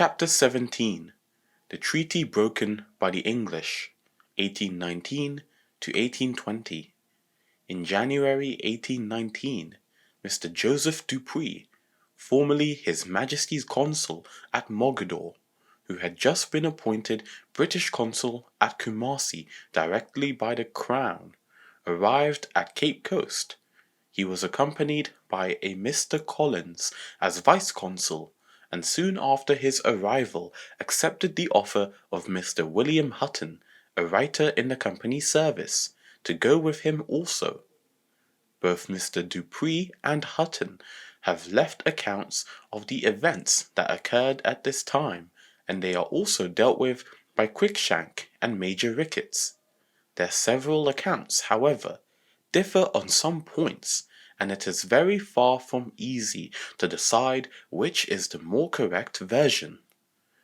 Chapter 17. The Treaty Broken by the English, 1819 to 1820. In January 1819, Mr. Joseph Dupuy, formerly His Majesty's Consul at Mogador, who had just been appointed British Consul at Kumasi directly by the Crown, arrived at Cape Coast. He was accompanied by a Mr. Collins as Vice Consul, and soon after his arrival accepted the offer of Mr. William Hutton, a writer in the company's service, to go with him also. Both Mr. Dupuy and Hutton have left accounts of the events that occurred at this time, and they are also dealt with by Quickshank and Major Ricketts. Their several accounts, however, differ on some points, and it is very far from easy to decide which is the more correct version.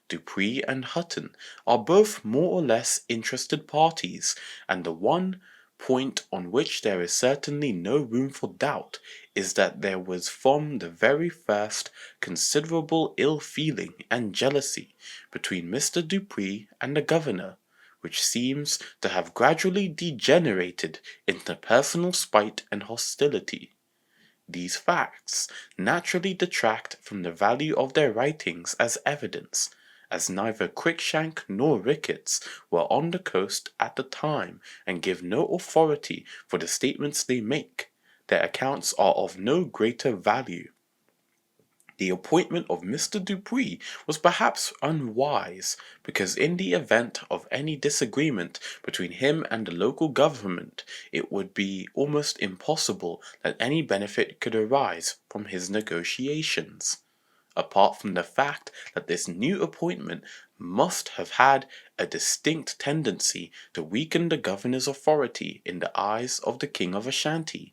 Dupuy and Hutton are both more or less interested parties, and the one point on which there is certainly no room for doubt is that there was from the very first considerable ill-feeling and jealousy between Mr. Dupuy and the governor, which seems to have gradually degenerated into personal spite and hostility. These facts naturally detract from the value of their writings as evidence, as neither Quickshank nor Ricketts were on the coast at the time and give no authority for the statements they make. Their accounts are of no greater value. The appointment of Mr. Dupuy was perhaps unwise, because in the event of any disagreement between him and the local government, it would be almost impossible that any benefit could arise from his negotiations. Apart from the fact that this new appointment must have had a distinct tendency to weaken the governor's authority in the eyes of the King of Ashanti,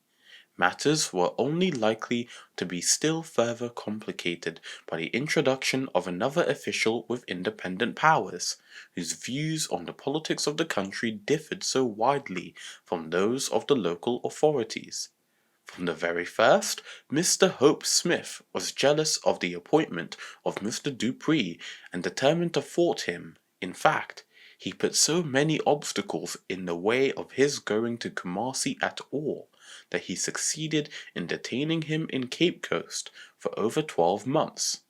matters were only likely to be still further complicated by the introduction of another official with independent powers, whose views on the politics of the country differed so widely from those of the local authorities. From the very first, Mr. Hope Smith was jealous of the appointment of Mr. Dupuy and determined to thwart him. In fact, he put so many obstacles in the way of his going to Kumasi at all, that he succeeded in detaining him in Cape Coast for over 12 months.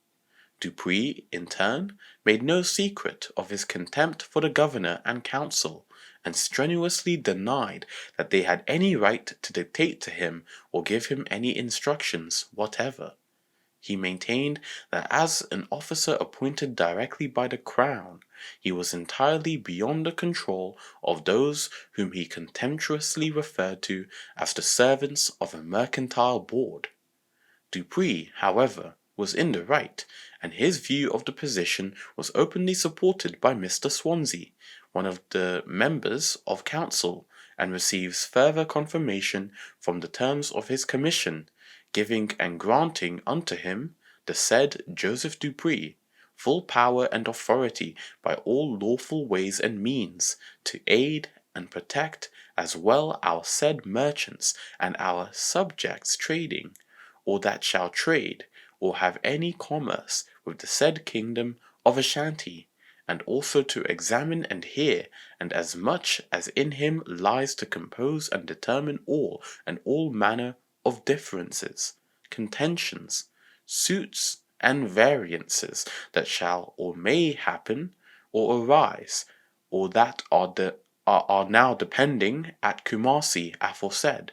Dupuy, in turn, made no secret of his contempt for the governor and council, and strenuously denied that they had any right to dictate to him or give him any instructions whatever. He maintained that as an officer appointed directly by the Crown, he was entirely beyond the control of those whom he contemptuously referred to as the servants of a mercantile board. Dupuy, however, was in the right, and his view of the position was openly supported by Mr. Swansea, one of the members of council, and receives further confirmation from the terms of his commission, giving and granting unto him, the said Joseph Dupuy, full power and authority by all lawful ways and means, to aid and protect as well our said merchants and our subjects trading, or that shall trade, or have any commerce with the said kingdom of Ashanti, and also to examine and hear, and as much as in him lies to compose and determine all and all manner of differences, contentions, suits, and variances that shall or may happen or arise, or that are now depending at Kumasi aforesaid,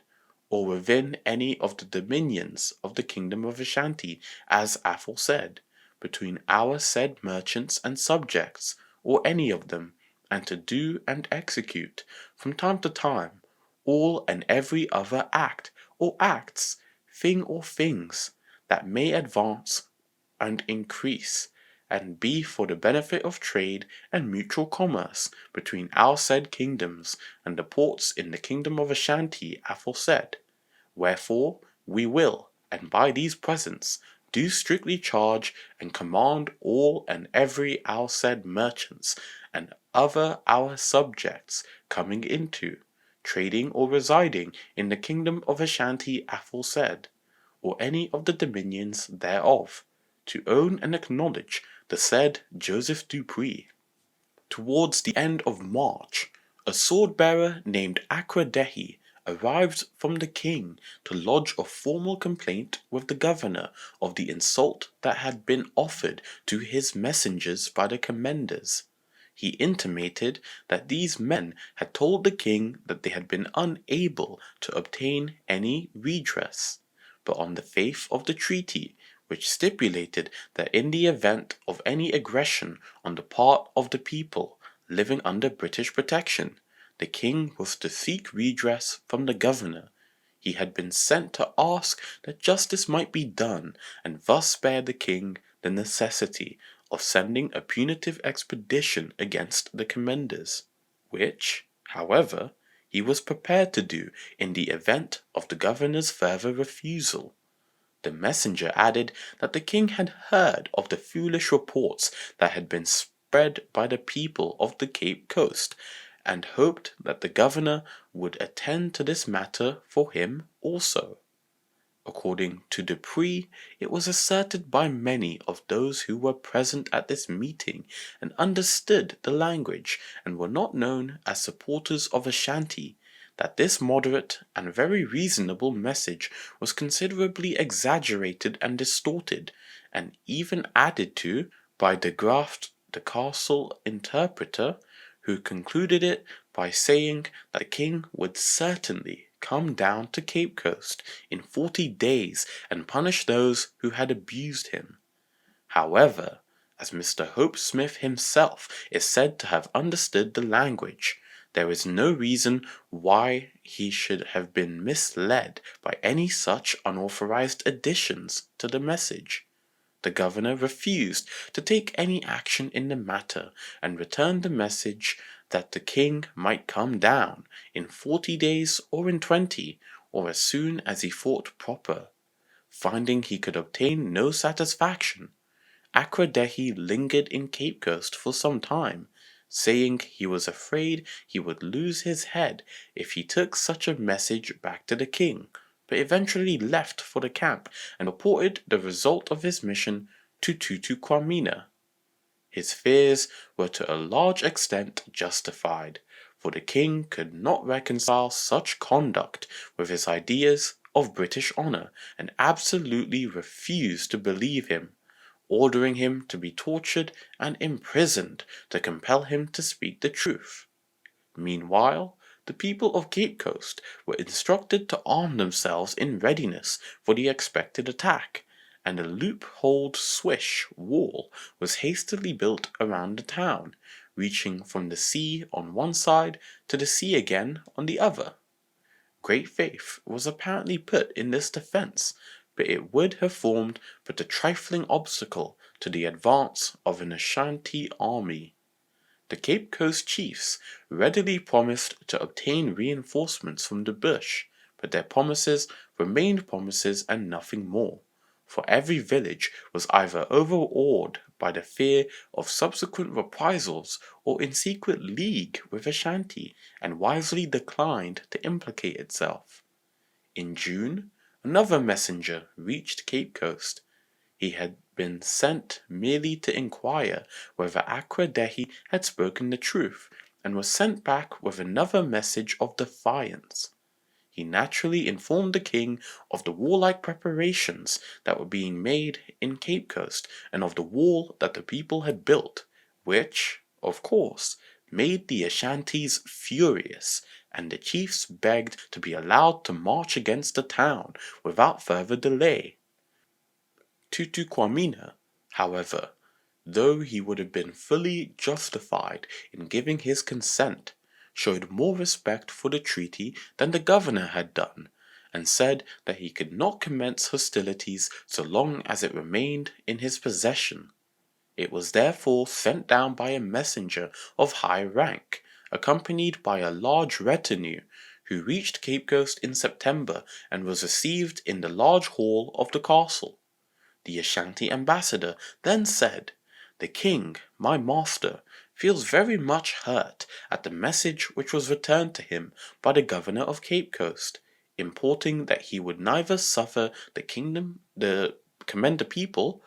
or within any of the dominions of the kingdom of Ashanti as aforesaid, between our said merchants and subjects, or any of them, and to do and execute, from time to time, all and every other act, or acts, thing or things, that may advance and increase, and be for the benefit of trade and mutual commerce between our said kingdoms and the ports in the kingdom of Ashanti aforesaid. Wherefore we will, and by these presents, do strictly charge and command all and every our said merchants and other our subjects coming into, trading or residing in the kingdom of Ashanti aforesaid, or any of the dominions thereof, to own and acknowledge the said Joseph Dupuy. Towards the end of March, a sword-bearer named Akwadehi arrived from the king to lodge a formal complaint with the governor of the insult that had been offered to his messengers by the commenders. He intimated that these men had told the king that they had been unable to obtain any redress, but on the faith of the treaty, which stipulated that in the event of any aggression on the part of the people living under British protection, the king was to seek redress from the governor. He had been sent to ask that justice might be done, and thus spare the king the necessity of sending a punitive expedition against the commenders, which, however, he was prepared to do in the event of the governor's further refusal. The messenger added that the king had heard of the foolish reports that had been spread by the people of the Cape Coast, and hoped that the governor would attend to this matter for him also. According to Dupuy, it was asserted by many of those who were present at this meeting and understood the language and were not known as supporters of Ashanti, that this moderate and very reasonable message was considerably exaggerated and distorted, and even added to by De Graft, the castle interpreter, who concluded it by saying that the king would certainly come down to Cape Coast in 40 days and punish those who had abused him. However, as Mr. Hope Smith himself is said to have understood the language, there is no reason why he should have been misled by any such unauthorized additions to the message. The governor refused to take any action in the matter and returned the message that the king might come down in 40 days or in 20, or as soon as he thought proper. Finding he could obtain no satisfaction, Akwadehi lingered in Cape Coast for some time, saying he was afraid he would lose his head if he took such a message back to the king, but eventually left for the camp and reported the result of his mission to Tutu Kwamina. His fears were to a large extent justified, for the king could not reconcile such conduct with his ideas of British honour, and absolutely refused to believe him, ordering him to be tortured and imprisoned to compel him to speak the truth. Meanwhile, the people of Cape Coast were instructed to arm themselves in readiness for the expected attack, and a loopholed swish wall was hastily built around the town, reaching from the sea on one side to the sea again on the other. Great faith was apparently put in this defence, but it would have formed but a trifling obstacle to the advance of an Ashanti army. The Cape Coast chiefs readily promised to obtain reinforcements from the bush, but their promises remained promises and nothing more, for every village was either overawed by the fear of subsequent reprisals or in secret league with Ashanti, and wisely declined to implicate itself. In June, another messenger reached Cape Coast. He had been sent merely to inquire whether Akwadehi had spoken the truth, and was sent back with another message of defiance. He naturally informed the king of the warlike preparations that were being made in Cape Coast, and of the wall that the people had built, which, of course, made the Ashantis furious, and the chiefs begged to be allowed to march against the town without further delay. Tutu Kwamina, however, though he would have been fully justified in giving his consent, showed more respect for the treaty than the governor had done, and said that he could not commence hostilities so long as it remained in his possession. It was therefore sent down by a messenger of high rank, accompanied by a large retinue, who reached Cape Coast in September and was received in the large hall of the castle. The Ashanti ambassador then said, "The king, my master, feels very much hurt at the message which was returned to him by the governor of Cape Coast, importing that he would neither suffer the commended people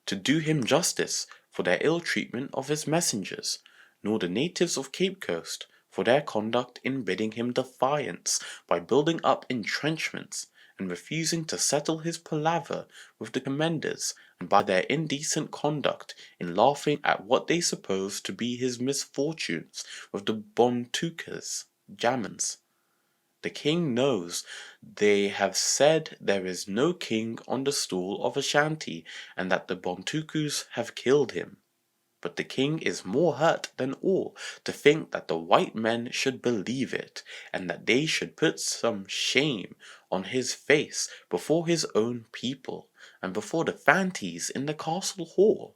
to do him justice, for their ill treatment of his messengers, nor the natives of Cape Coast for their conduct in bidding him defiance by building up entrenchments and refusing to settle his palaver with the commanders, and by their indecent conduct in laughing at what they supposed to be his misfortunes with the Bontukas, Jamans. The king knows they have said there is no king on the stool of Ashanti, and that the Bontukus have killed him. But the king is more hurt than all to think that the white men should believe it, and that they should put some shame on his face before his own people, and before the Fantis in the castle hall.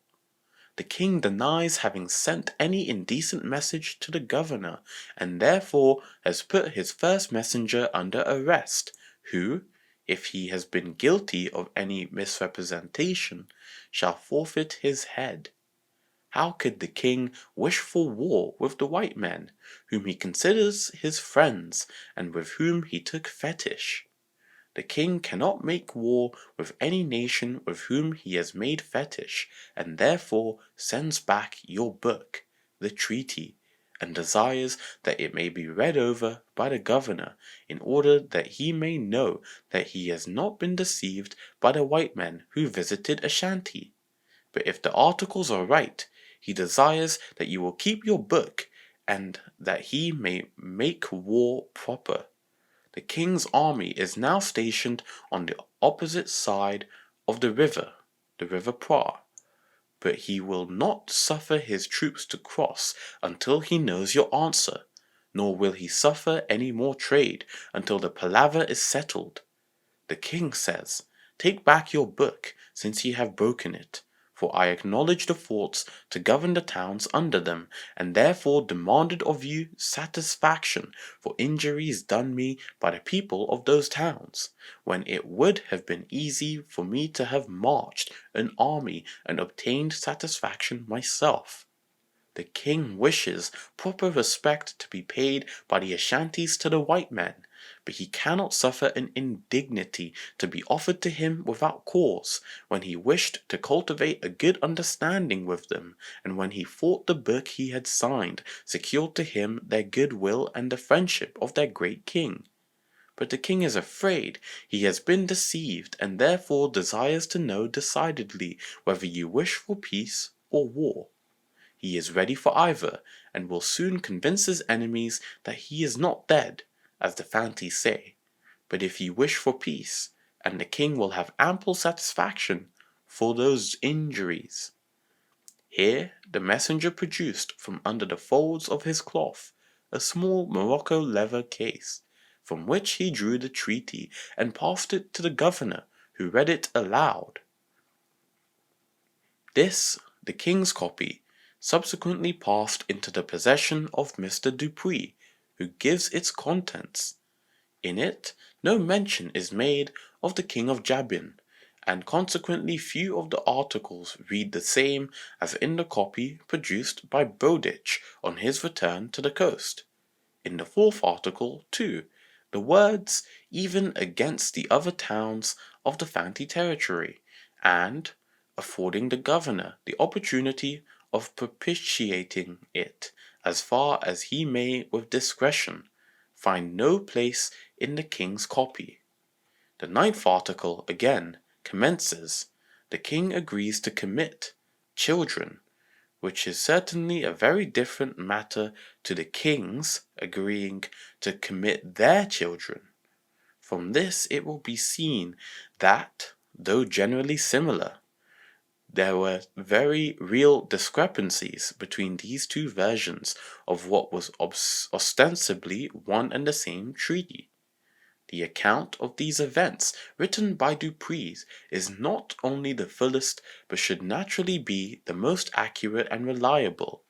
The king denies having sent any indecent message to the governor, and therefore has put his first messenger under arrest, who, if he has been guilty of any misrepresentation, shall forfeit his head. How could the king wish for war with the white men, whom he considers his friends, and with whom he took fetish? The king cannot make war with any nation with whom he has made fetish, and therefore sends back your book, the treaty, and desires that it may be read over by the governor, in order that he may know that he has not been deceived by the white men who visited Ashanti. But if the articles are right, he desires that you will keep your book, and that he may make war proper. The king's army is now stationed on the opposite side of the River Pra, but he will not suffer his troops to cross until he knows your answer, nor will he suffer any more trade until the palaver is settled. The king says, take back your book, since ye have broken it. For I acknowledge the forts to govern the towns under them, and therefore demanded of you satisfaction for injuries done me by the people of those towns, when it would have been easy for me to have marched an army and obtained satisfaction myself. The king wishes proper respect to be paid by the Ashantis to the white men, but he cannot suffer an indignity to be offered to him without cause, when he wished to cultivate a good understanding with them, and when he thought the book he had signed secured to him their good will and the friendship of their great king. But the king is afraid he has been deceived, and therefore desires to know decidedly whether you wish for peace or war. He is ready for either, and will soon convince his enemies that he is not dead, as the Fantis say. But if you wish for peace, and the king will have ample satisfaction for those injuries. Here the messenger produced from under the folds of his cloth a small morocco leather case, from which he drew the treaty and passed it to the governor, who read it aloud. This, the king's copy, subsequently passed into the possession of Mr. Dupuy, who gives its contents. In it no mention is made of the king of Jabin, and consequently few of the articles read the same as in the copy produced by Bowditch on his return to the coast. In the fourth article, too, the words even against the other towns of the Fanti territory, and affording the governor the opportunity of propitiating it as far as he may with discretion, find no place in the king's copy. The ninth article, again, commences, the king agrees to commit children, which is certainly a very different matter to the king's agreeing to commit their children. From this it will be seen that, though generally similar, there were very real discrepancies between these two versions of what was ostensibly one and the same treaty. The account of these events written by Dupuy is not only the fullest, but should naturally be the most accurate and reliable.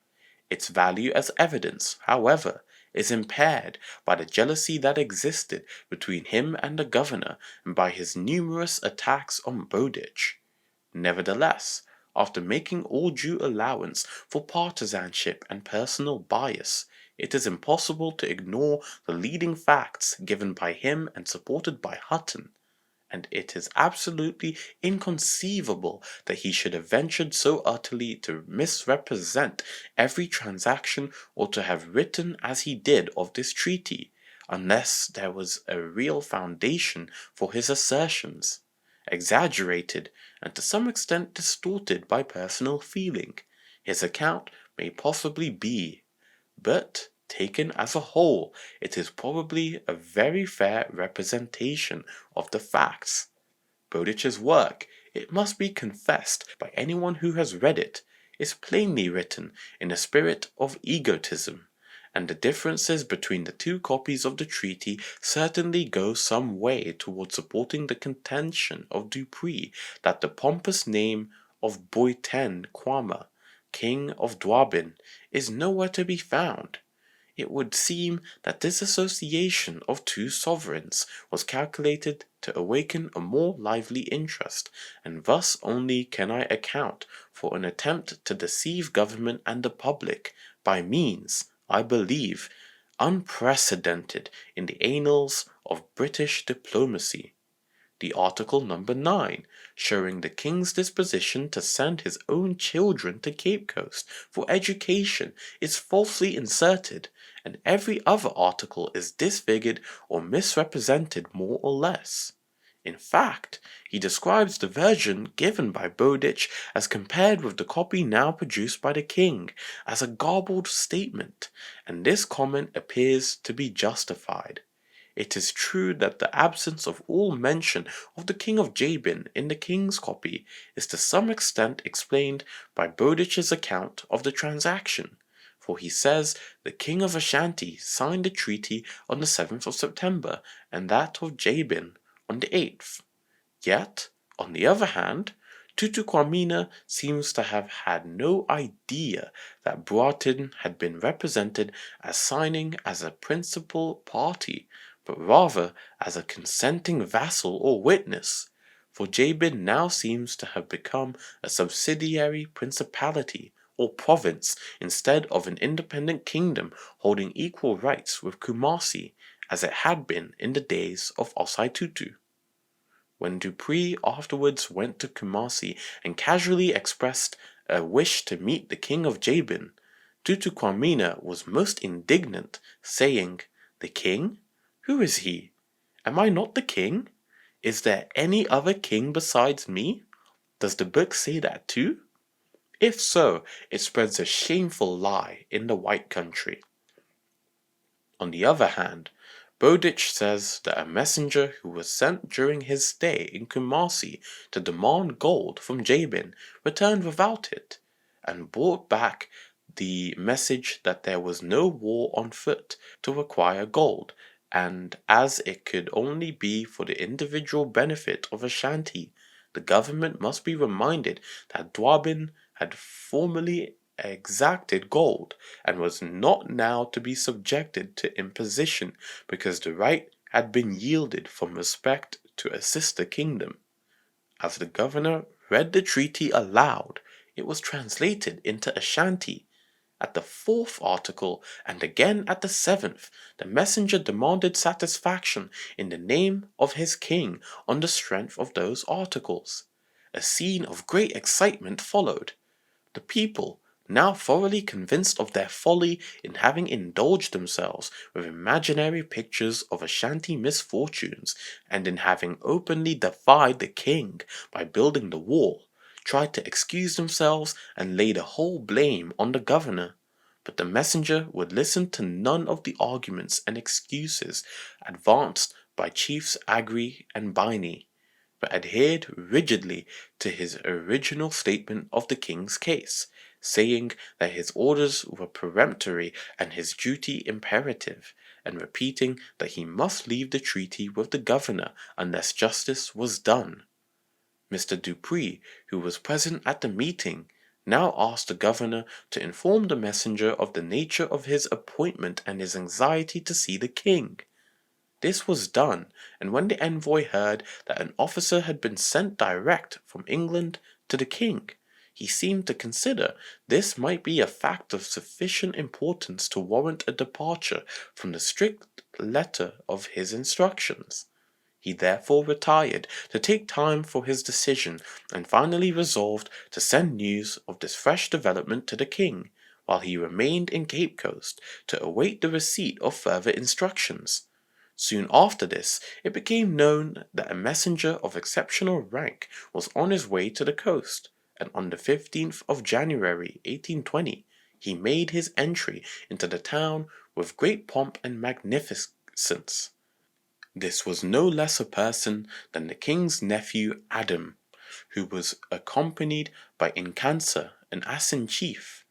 Its value as evidence, however, is impaired by the jealousy that existed between him and the governor, and by his numerous attacks on Bowditch. Nevertheless, after making all due allowance for partisanship and personal bias, it is impossible to ignore the leading facts given by him and supported by Hutton, and it is absolutely inconceivable that he should have ventured so utterly to misrepresent every transaction or to have written as he did of this treaty, unless there was a real foundation for his assertions, exaggerated and to some extent distorted by personal feeling. His account may possibly be, but taken as a whole, it is probably a very fair representation of the facts. Bowditch's work, it must be confessed by anyone who has read it, is plainly written in a spirit of egotism, and the differences between the two copies of the treaty certainly go some way towards supporting the contention of Dupuy that the pompous name of Boyten Quama, King of Dwabin, is nowhere to be found. It would seem that this association of two sovereigns was calculated to awaken a more lively interest, and thus only can I account for an attempt to deceive government and the public by means, I believe, unprecedented in the annals of British diplomacy. The article number 9, showing the king's disposition to send his own children to Cape Coast for education, is falsely inserted, and every other article is disfigured or misrepresented more or less. In fact, he describes the version given by Bowditch as compared with the copy now produced by the king as a garbled statement, and this comment appears to be justified. It is true that the absence of all mention of the King of Jabin in the king's copy is to some extent explained by Bowditch's account of the transaction, for he says the King of Ashanti signed the treaty on the 7th of September and that of Jabin on the 8th. Yet, on the other hand, Tutu Kwamina seems to have had no idea that Boatin had been represented as signing as a principal party, but rather as a consenting vassal or witness, for Jabin now seems to have become a subsidiary principality or province instead of an independent kingdom holding equal rights with Kumasi, as it had been in the days of Osei Tutu. When Dupuy afterwards went to Kumasi and casually expressed a wish to meet the king of Jabin, Tutu Kwamina was most indignant, saying, "The king? Who is he? Am I not the king? Is there any other king besides me? Does the book say that too? If so, it spreads a shameful lie in the white country." On the other hand, Bowditch says that a messenger who was sent during his stay in Kumasi to demand gold from Jabin returned without it, and brought back the message that there was no war on foot to acquire gold, and as it could only be for the individual benefit of Ashanti, the government must be reminded that Dwabin had formerly exacted gold, and was not now to be subjected to imposition because the right had been yielded from respect to a sister kingdom. As the governor read the treaty aloud, it was translated into Ashanti. At the 4th article, and again at the 7th, the messenger demanded satisfaction in the name of his king on the strength of those articles. A scene of great excitement followed. The people, now thoroughly convinced of their folly in having indulged themselves with imaginary pictures of Ashanti misfortunes, and in having openly defied the king by building the wall, tried to excuse themselves and lay the whole blame on the governor. But the messenger would listen to none of the arguments and excuses advanced by Chiefs Agri and Biney, but adhered rigidly to his original statement of the king's case, saying that his orders were peremptory and his duty imperative, and repeating that he must leave the treaty with the governor unless justice was done. Mr. Dupuy, who was present at the meeting, now asked the governor to inform the messenger of the nature of his appointment and his anxiety to see the king. This was done, and when the envoy heard that an officer had been sent direct from England to the king, he seemed to consider this might be a fact of sufficient importance to warrant a departure from the strict letter of his instructions. He therefore retired to take time for his decision and finally resolved to send news of this fresh development to the king, while he remained in Cape Coast to await the receipt of further instructions. Soon after this, it became known that a messenger of exceptional rank was on his way to the coast, and on the 15th of January 1820, he made his entry into the town with great pomp and magnificence. This was no less a person than the king's nephew Adam, who was accompanied by Incansa, an Asin chief,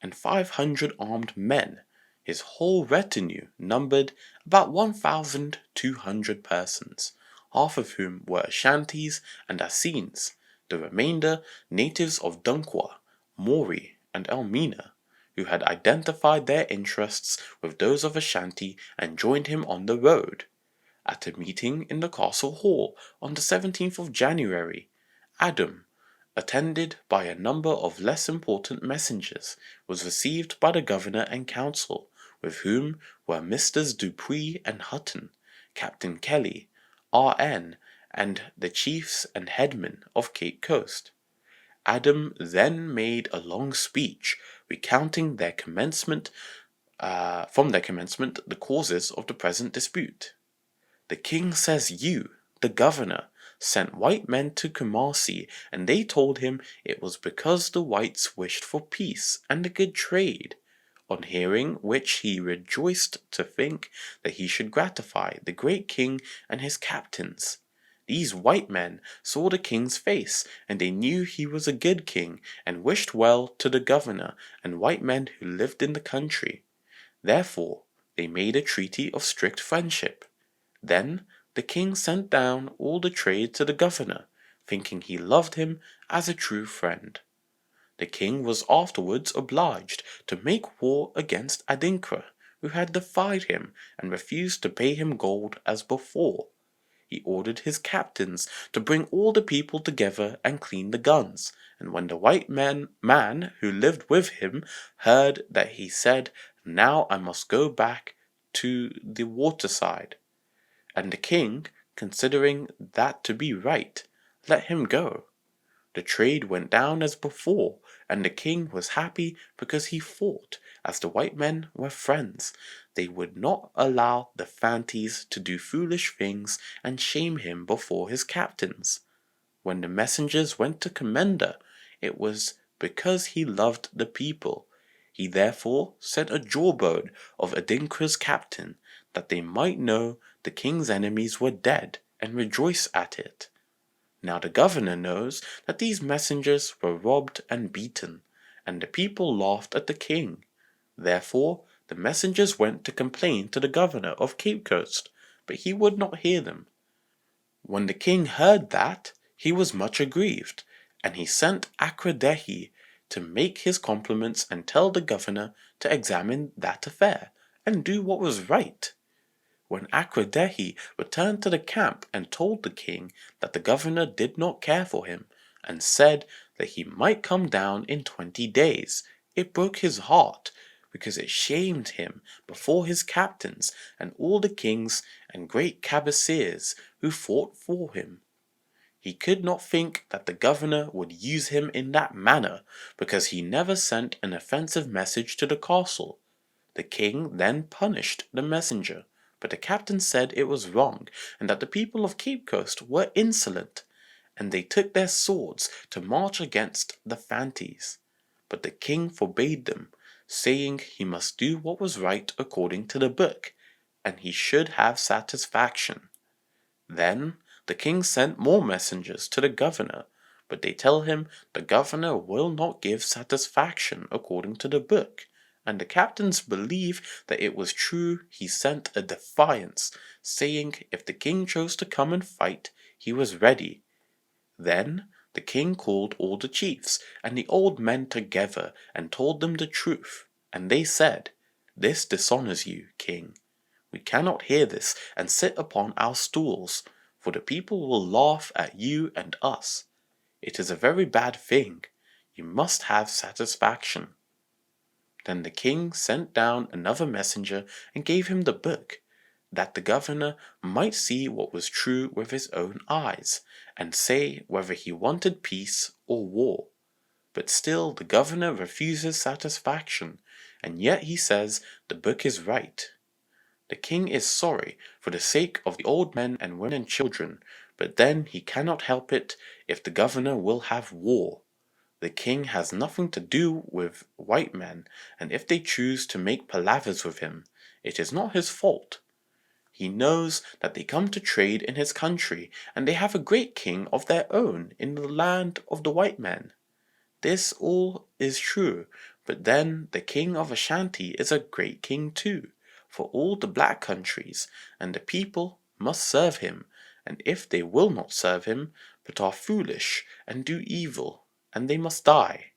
and 500 armed men. His whole retinue numbered about 1,200 persons, half of whom were Ashantis and Asines, the remainder natives of Dunkwa, Mori, and Elmina, who had identified their interests with those of Ashanti and joined him on the road. At a meeting in the castle hall on the 17th of January, Adam, attended by a number of less important messengers, was received by the governor and council, with whom were Misters Dupuy and Hutton, Captain Kelly, R.N., and the chiefs and headmen of Cape Coast. Adam then made a long speech recounting from their commencement the causes of the present dispute. The king says you, the governor, sent white men to Kumasi, and they told him it was because the whites wished for peace and a good trade, on hearing which he rejoiced to think that he should gratify the great king and his captains. These white men saw the king's face, and they knew he was a good king, and wished well to the governor and white men who lived in the country. Therefore, they made a treaty of strict friendship. Then the king sent down all the trade to the governor, thinking he loved him as a true friend. The king was afterwards obliged to make war against Adinkra, who had defied him and refused to pay him gold as before. He ordered his captains to bring all the people together and clean the guns, and when the white man who lived with him heard that, he said, "Now I must go back to the waterside." And the king, considering that to be right, let him go. The trade went down as before, and the king was happy because he thought, as the white men were friends, they would not allow the Fantis to do foolish things and shame him before his captains. When the messengers went to Commander, it was because he loved the people. He therefore sent a jawbone of Adinkra's captain, that they might know the king's enemies were dead, and rejoice at it. Now the governor knows that these messengers were robbed and beaten, and the people laughed at the king. Therefore the messengers went to complain to the governor of Cape Coast, but he would not hear them. When the king heard that, he was much aggrieved, and he sent Akradehi to make his compliments and tell the governor to examine that affair, and do what was right. When Akradehi returned to the camp and told the king that the governor did not care for him, and said that he might come down in 20 days, it broke his heart, because it shamed him before his captains and all the kings and great cabassiers who fought for him. He could not think that the governor would use him in that manner, because he never sent an offensive message to the castle. The king then punished the messenger, but the captain said it was wrong, and that the people of Cape Coast were insolent, and they took their swords to march against the Fantis. But the king forbade them, saying he must do what was right according to the book, and he should have satisfaction. Then the king sent more messengers to the governor, but they tell him the governor will not give satisfaction according to the book, and the captains believe that it was true. He sent a defiance, saying if the king chose to come and fight, he was ready. Then the king called all the chiefs and the old men together and told them the truth, and they said, "This dishonors you, king. We cannot hear this and sit upon our stools, for the people will laugh at you and us. It is a very bad thing. You must have satisfaction." Then the king sent down another messenger and gave him the book. that the governor might see what was true with his own eyes, and say whether he wanted peace or war. But still the governor refuses satisfaction, and yet he says the book is right. The king is sorry for the sake of the old men and women and children, but then he cannot help it if the governor will have war. The king has nothing to do with white men, and if they choose to make palavers with him, it is not his fault. He knows that they come to trade in his country, and they have a great king of their own in the land of the white men. This all is true, but then the king of Ashanti is a great king too, for all the black countries, and the people must serve him, and if they will not serve him, but are foolish and do evil, and they must die.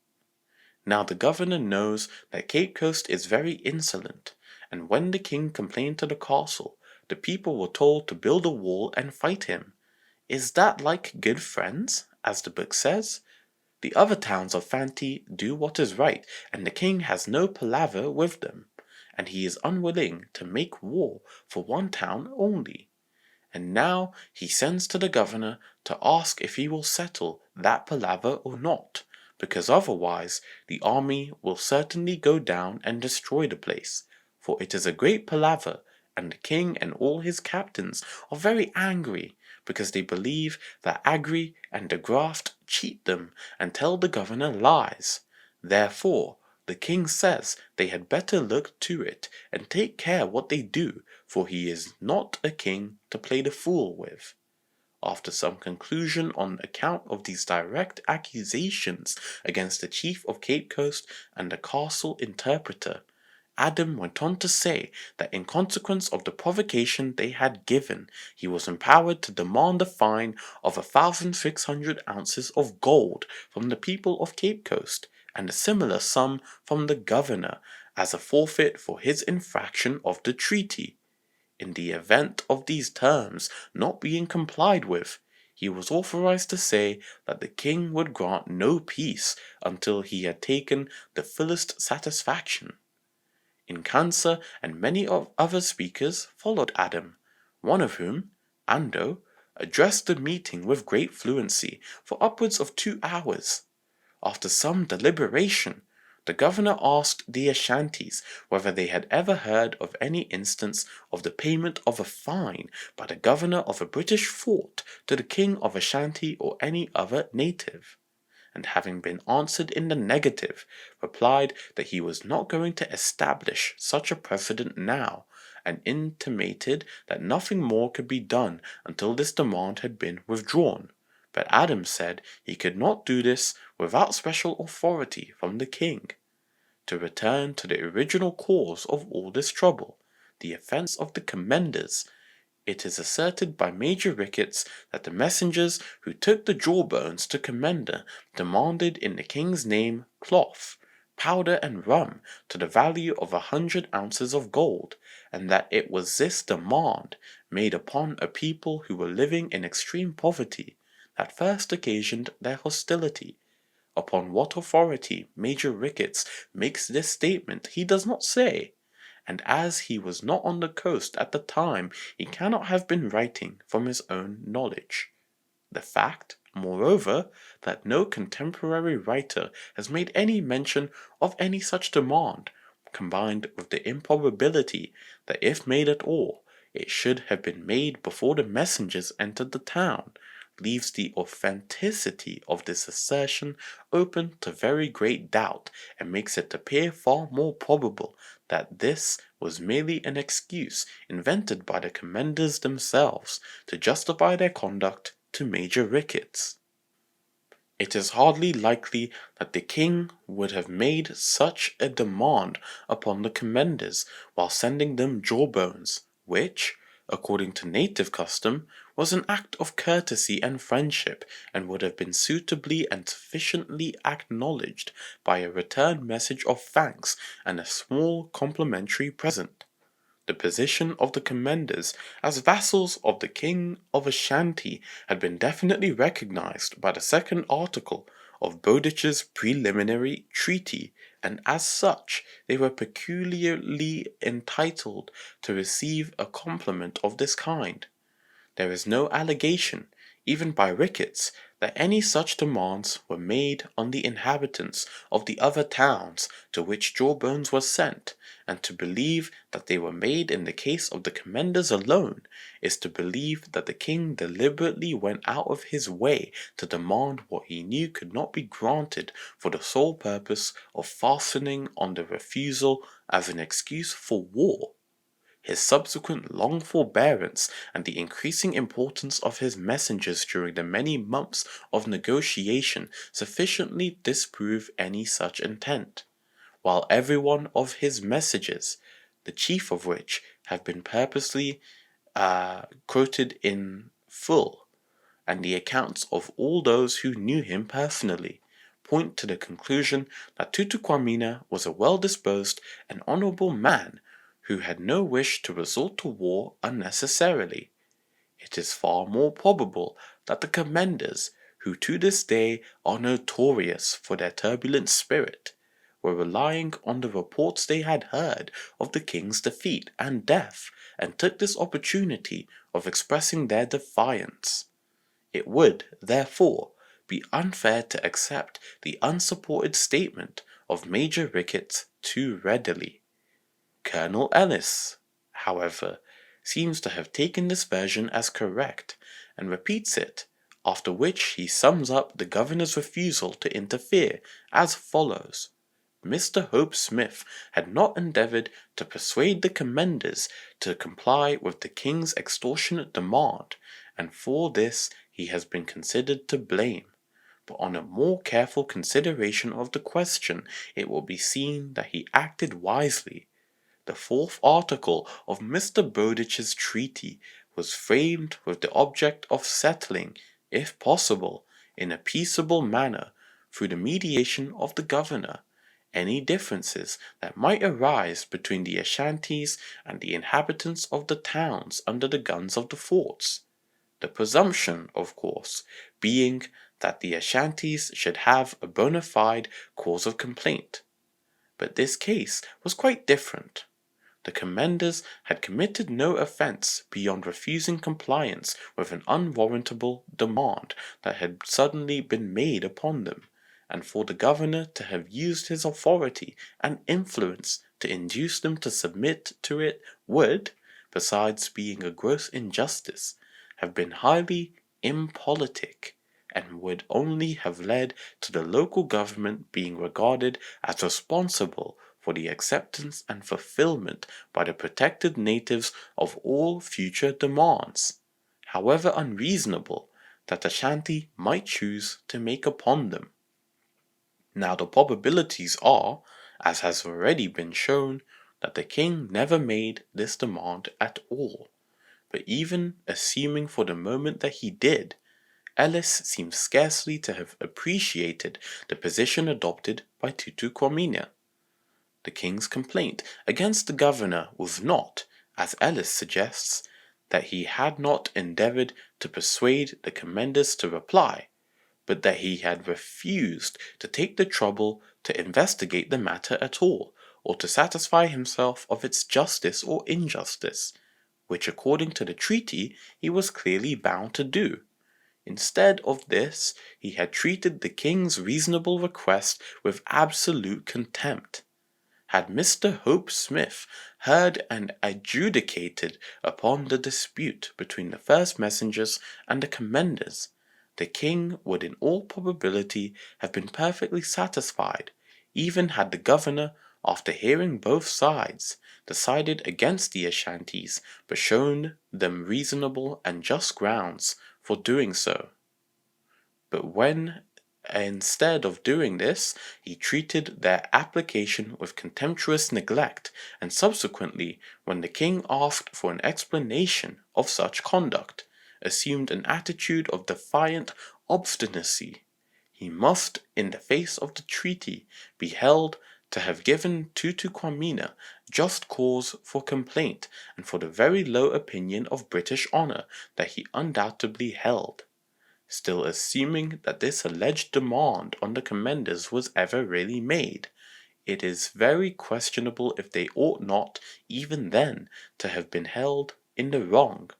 Now the governor knows that Cape Coast is very insolent, and when the king complained to the castle, the people were told to build a wall and fight him. Is that like good friends, as the book says? The other towns of Fanti do what is right, and the king has no palaver with them, and he is unwilling to make war for one town only. And now he sends to the governor to ask if he will settle that palaver or not, because otherwise the army will certainly go down and destroy the place, for it is a great palaver, and the king and all his captains are very angry, because they believe that Agri and de Graft cheat them and tell the governor lies. Therefore, the king says they had better look to it and take care what they do, for he is not a king to play the fool with. After some conclusion on account of these direct accusations against the chief of Cape Coast and the castle interpreter, Adam went on to say that in consequence of the provocation they had given, he was empowered to demand a fine of 1,600 ounces of gold from the people of Cape Coast, and a similar sum from the governor, as a forfeit for his infraction of the treaty. In the event of these terms not being complied with, he was authorized to say that the king would grant no peace until he had taken the fullest satisfaction. Incansa and many other speakers followed Adam, one of whom, Ando, addressed the meeting with great fluency for upwards of 2 hours. After some deliberation, the governor asked the Ashantis whether they had ever heard of any instance of the payment of a fine by the governor of a British fort to the king of Ashanti or any other native, and having been answered in the negative, replied that he was not going to establish such a precedent now, and intimated that nothing more could be done until this demand had been withdrawn. But Adam said he could not do this without special authority from the king. To return to the original cause of all this trouble, the offence of the commenders, it is asserted by Major Ricketts that the messengers who took the jawbones to Commenda demanded in the king's name cloth, powder and rum to the value of 100 ounces of gold, and that it was this demand, made upon a people who were living in extreme poverty, that first occasioned their hostility. Upon what authority Major Ricketts makes this statement he does not say, and as he was not on the coast at the time, he cannot have been writing from his own knowledge. The fact, moreover, that no contemporary writer has made any mention of any such demand, combined with the improbability that if made at all, it should have been made before the messengers entered the town, leaves the authenticity of this assertion open to very great doubt, and makes it appear far more probable that this was merely an excuse invented by the commenders themselves to justify their conduct to Major Ricketts. It is hardly likely that the king would have made such a demand upon the commenders while sending them jawbones, which, according to native custom, was an act of courtesy and friendship, and would have been suitably and sufficiently acknowledged by a return message of thanks and a small complimentary present. The position of the commenders as vassals of the king of Ashanti had been definitely recognized by the second article of Bowditch's preliminary treaty, and as such they were peculiarly entitled to receive a compliment of this kind. There is no allegation, even by Ricketts, that any such demands were made on the inhabitants of the other towns to which Jawbones was sent, and to believe that they were made in the case of the commenders alone, is to believe that the king deliberately went out of his way to demand what he knew could not be granted for the sole purpose of fastening on the refusal as an excuse for war. His subsequent long forbearance and the increasing importance of his messengers during the many months of negotiation sufficiently disprove any such intent, while every one of his messages, the chief of which have been purposely quoted in full, and the accounts of all those who knew him personally, point to the conclusion that Tutu Quamina was a well-disposed and honourable man who had no wish to resort to war unnecessarily. It is far more probable that the commenders, who to this day are notorious for their turbulent spirit, were relying on the reports they had heard of the king's defeat and death, and took this opportunity of expressing their defiance. It would, therefore, be unfair to accept the unsupported statement of Major Ricketts too readily. Colonel Ellis, however, seems to have taken this version as correct, and repeats it, after which he sums up the governor's refusal to interfere as follows. Mr. Hope Smith had not endeavoured to persuade the commenders to comply with the king's extortionate demand, and for this he has been considered to blame. But on a more careful consideration of the question, it will be seen that he acted wisely. The fourth article of Mr. Bowditch's treaty was framed with the object of settling, if possible, in a peaceable manner, through the mediation of the governor, any differences that might arise between the Ashantis and the inhabitants of the towns under the guns of the forts. The presumption, of course, being that the Ashantis should have a bona fide cause of complaint. But this case was quite different. The commenders had committed no offence beyond refusing compliance with an unwarrantable demand that had suddenly been made upon them, and for the governor to have used his authority and influence to induce them to submit to it would, besides being a gross injustice, have been highly impolitic, and would only have led to the local government being regarded as responsible for the acceptance and fulfillment by the protected natives of all future demands, however unreasonable, that Ashanti might choose to make upon them. Now the probabilities are, as has already been shown, that the king never made this demand at all, but even assuming for the moment that he did, Ellis seems scarcely to have appreciated the position adopted by Tutu Quamina. The king's complaint against the governor was not, as Ellis suggests, that he had not endeavoured to persuade the commenders to reply, but that he had refused to take the trouble to investigate the matter at all, or to satisfy himself of its justice or injustice, which according to the treaty he was clearly bound to do. Instead of this, he had treated the king's reasonable request with absolute contempt. Had Mr. Hope Smith heard and adjudicated upon the dispute between the first messengers and the commenders, the king would in all probability have been perfectly satisfied, even had the governor, after hearing both sides, decided against the Ashantis, but shown them reasonable and just grounds for doing so. But when, instead of doing this, he treated their application with contemptuous neglect, and subsequently, when the king asked for an explanation of such conduct, assumed an attitude of defiant obstinacy, he must, in the face of the treaty, be held to have given Tutu Quamina just cause for complaint, and for the very low opinion of British honour that he undoubtedly held. Still assuming that this alleged demand on the commanders was ever really made, it is very questionable if they ought not, even then, to have been held in the wrong.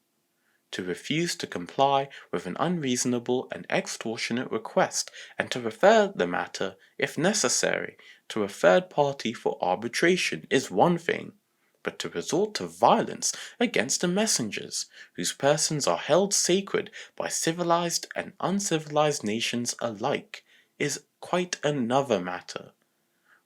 To refuse to comply with an unreasonable and extortionate request, and to refer the matter, if necessary, to a third party for arbitration is one thing, but to resort to violence against the messengers, whose persons are held sacred by civilized and uncivilized nations alike, is quite another matter.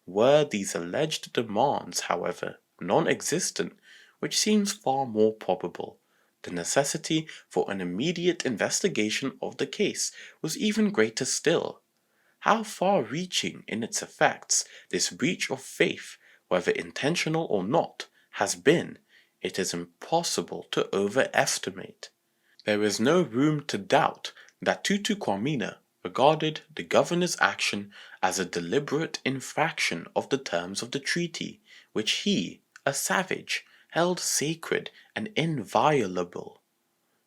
Were these alleged demands, however, non-existent, which seems far more probable, the necessity for an immediate investigation of the case was even greater still. How far-reaching in its effects this breach of faith, whether intentional or not, has been, it is impossible to overestimate. There is no room to doubt that Tutu Kwamina regarded the governor's action as a deliberate infraction of the terms of the treaty, which he, a savage, held sacred and inviolable.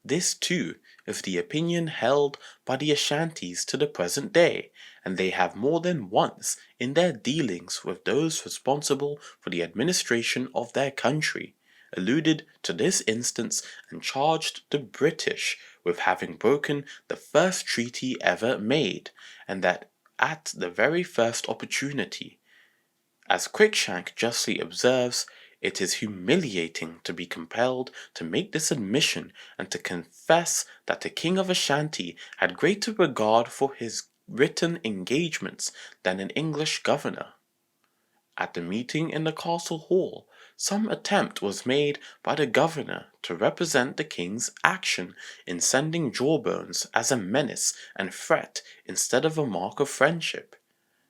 This, too, is the opinion held by the Ashantis to the present day, and they have more than once, in their dealings with those responsible for the administration of their country, alluded to this instance and charged the British with having broken the first treaty ever made, and that at the very first opportunity. As Cruikshank justly observes, it is humiliating to be compelled to make this admission and to confess that the King of Ashanti had greater regard for his written engagements than an English governor. At the meeting in the castle hall, some attempt was made by the governor to represent the king's action in sending Jawbones as a menace and threat instead of a mark of friendship.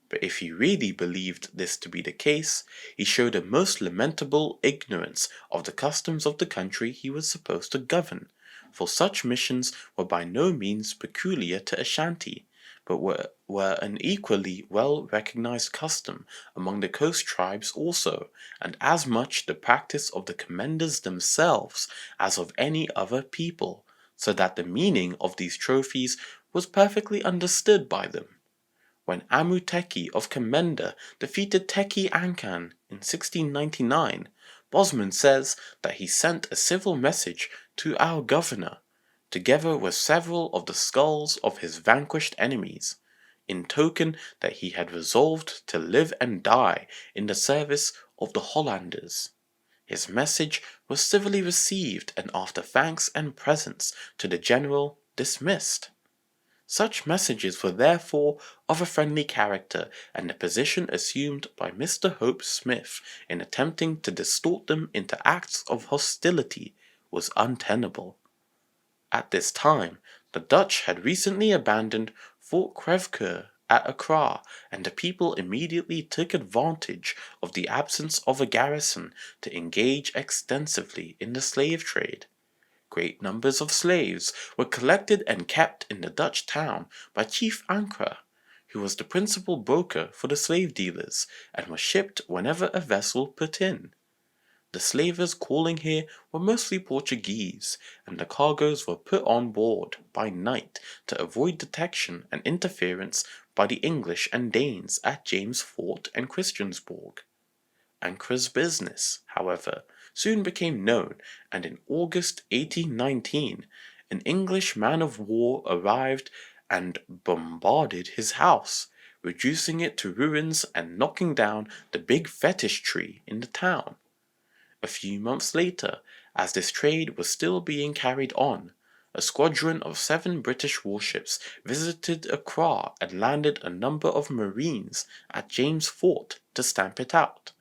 But if he really believed this to be the case, he showed a most lamentable ignorance of the customs of the country he was supposed to govern, for such missions were by no means peculiar to Ashanti, but were an equally well recognized custom among the coast tribes also, and as much the practice of the commanders themselves as of any other people, so that the meaning of these trophies was perfectly understood by them. When Amuteki of Commenda defeated Teki Ankan in 1699, Bosman says that he sent a civil message to our governor, together with several of the skulls of his vanquished enemies, in token that he had resolved to live and die in the service of the Hollanders. His message was civilly received, and after thanks and presents to the general, dismissed. Such messages were therefore of a friendly character, and the position assumed by Mr. Hope Smith in attempting to distort them into acts of hostility was untenable. At this time, the Dutch had recently abandoned Fort Crèvecoeur at Accra, and the people immediately took advantage of the absence of a garrison to engage extensively in the slave trade. Great numbers of slaves were collected and kept in the Dutch town by Chief Ankra, who was the principal broker for the slave dealers, and were shipped whenever a vessel put in. The slavers calling here were mostly Portuguese, and the cargoes were put on board by night to avoid detection and interference by the English and Danes at James Fort and Christiansborg. Ankra's business, however, soon became known, and in August 1819 an English man-of-war arrived and bombarded his house, reducing it to ruins and knocking down the big fetish tree in the town. A few months later, as this trade was still being carried on, a squadron of 7 British warships visited Accra and landed a number of marines at James Fort to stamp it out.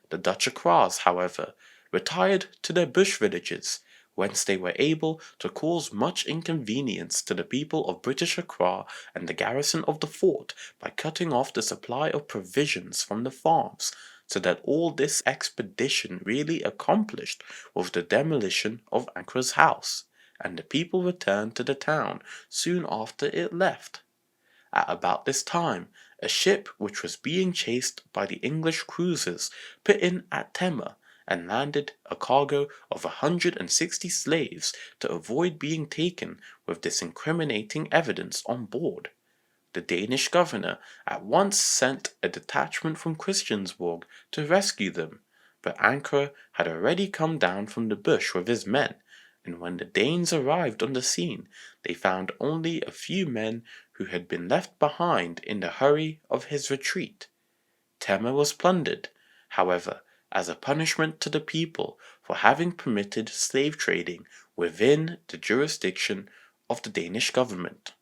The Dutch Accras, however, retired to their bush villages, whence they were able to cause much inconvenience to the people of British Accra and the garrison of the fort by cutting off the supply of provisions from the farms, so that all this expedition really accomplished was the demolition of Ankra's house, and the people returned to the town soon after it left. At about this time, a ship which was being chased by the English cruisers put in at Tema, and landed a cargo of 160 slaves to avoid being taken with this incriminating evidence on board. The Danish governor at once sent a detachment from Christiansborg to rescue them, but Ankara had already come down from the bush with his men, and when the Danes arrived on the scene, they found only a few men who had been left behind in the hurry of his retreat. Tema was plundered, however, as a punishment to the people for having permitted slave trading within the jurisdiction of the Danish government.